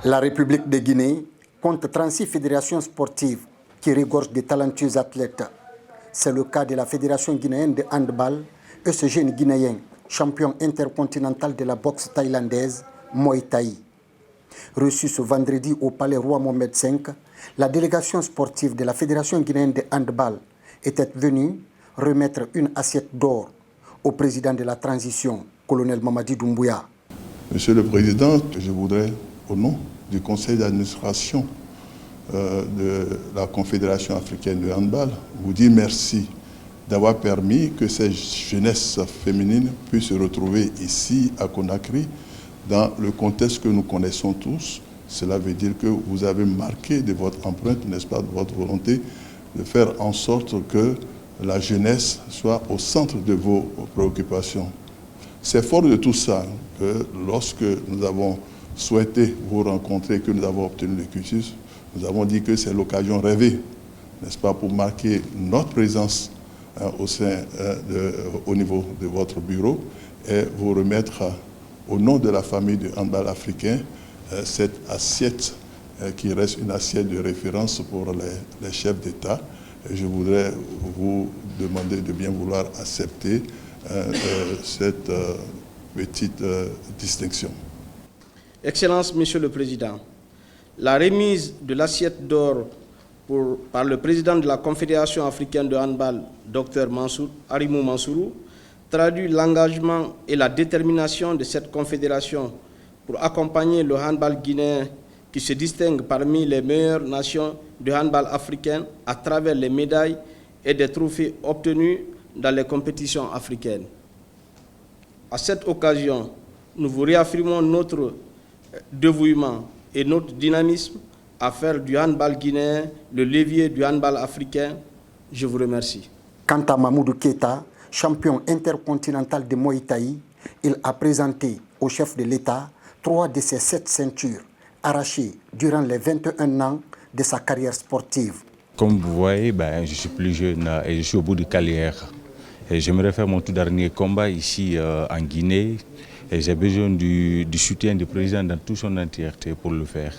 La République de Guinée compte 36 fédérations sportives qui regorgent de talentueux athlètes. C'est le cas de la Fédération guinéenne de handball et ce jeune Guinéen, champion intercontinental de la boxe thaïlandaise, Muay Thai. Reçu ce vendredi au Palais Roi Mohamed V, la délégation sportive de la Fédération guinéenne de handball était venue remettre une assiette d'or au président de la transition, colonel Mamadi Doumbouya. Monsieur le Président, je voudrais, au nom du conseil d'administration de la Confédération africaine de handball, vous dire merci d'avoir permis que cette jeunesse féminine puisse se retrouver ici à Conakry dans le contexte que nous connaissons tous. Cela veut dire que vous avez marqué de votre empreinte, n'est-ce pas, de votre volonté de faire en sorte que la jeunesse soit au centre de vos préoccupations. C'est fort de tout ça que lorsque nous avons souhaité vous rencontrer, que nous avons obtenu le cursus, nous avons dit que c'est l'occasion rêvée, n'est-ce pas, pour marquer notre présence au niveau de votre bureau et vous remettre au nom de la famille de handball africain cette assiette qui reste une assiette de référence pour les chefs d'État. Je voudrais vous demander de bien vouloir accepter cette petite distinction. Excellence, Monsieur le Président, la remise de l'assiette d'or par le président de la Confédération africaine de handball, Dr Arimou Mansourou, traduit l'engagement et la détermination de cette confédération pour accompagner le handball guinéen qui se distingue parmi les meilleures nations de handball africaines à travers les médailles et des trophées obtenus dans les compétitions africaines. À cette occasion, nous vous réaffirmons notre dévouement et notre dynamisme à faire du handball guinéen le levier du handball africain. Je vous remercie. Quant à Mamoudou Keita, champion intercontinental de Muay Thai, il a présenté au chef de l'État 3 de ses 7 ceintures arrachées durant les 21 ans de sa carrière sportive. Comme vous voyez, je suis plus jeune et je suis au bout de carrière. J'aimerais faire mon tout dernier combat ici en Guinée et j'ai besoin du soutien du président dans toute son entièreté pour le faire.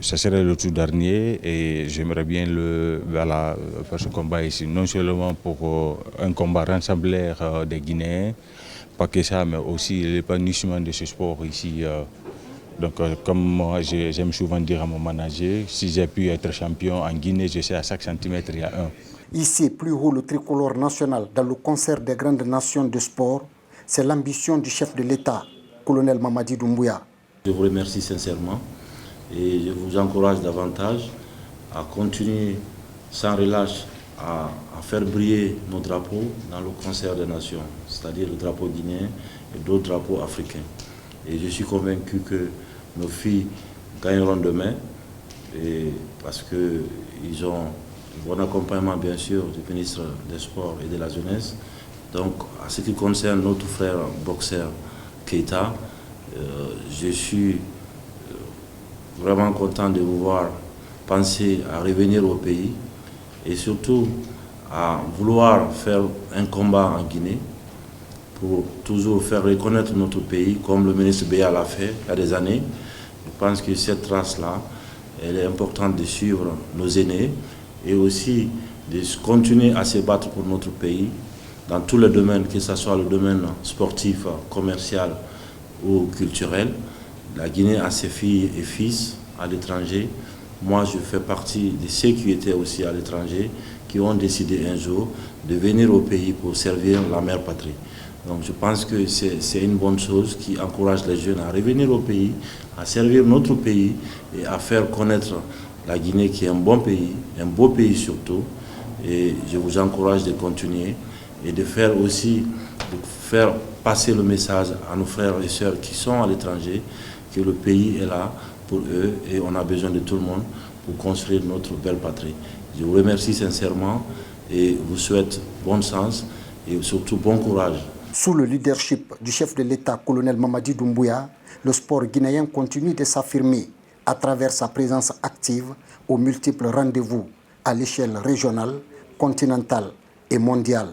Ça serait le tout dernier et j'aimerais bien faire ce combat ici, non seulement pour un combat rassemblaire des Guinéens, pas que ça, mais aussi l'épanouissement de ce sport ici. Donc, comme moi, j'aime souvent dire à mon manager, si j'ai pu être champion en Guinée, je sais à chaque centimètre, il y a un. Ici, plus haut le tricolore national dans le concert des grandes nations de sport, c'est l'ambition du chef de l'État, colonel Mamadi Doumbouya. Je vous remercie sincèrement et je vous encourage davantage à continuer sans relâche à faire briller nos drapeaux dans le concert des nations, c'est-à-dire le drapeau guinéen et d'autres drapeaux africains. Et je suis convaincu que nos filles gagneront demain parce qu'ils ont un bon accompagnement, bien sûr, du ministre des Sports et de la Jeunesse. Donc, à ce qui concerne notre frère boxeur Keita, je suis vraiment content de vous voir penser à revenir au pays et surtout à vouloir faire un combat en Guinée pour toujours faire reconnaître notre pays, comme le ministre Béa l'a fait il y a des années. Je pense que cette trace-là, elle est importante de suivre nos aînés et aussi de continuer à se battre pour notre pays dans tous les domaines, que ce soit le domaine sportif, commercial ou culturel. La Guinée a ses filles et fils à l'étranger. Moi, je fais partie de ceux qui étaient aussi à l'étranger, qui ont décidé un jour de venir au pays pour servir la mère patrie. Donc je pense que c'est une bonne chose qui encourage les jeunes à revenir au pays, à servir notre pays et à faire connaître la Guinée qui est un bon pays, un beau pays surtout. Et je vous encourage de continuer et de faire passer le message à nos frères et sœurs qui sont à l'étranger que le pays est là pour eux et on a besoin de tout le monde pour construire notre belle patrie. Je vous remercie sincèrement et vous souhaite bon sens et surtout bon courage. Sous le leadership du chef de l'État, colonel Mamadi Doumbouya, le sport guinéen continue de s'affirmer à travers sa présence active aux multiples rendez-vous à l'échelle régionale, continentale et mondiale.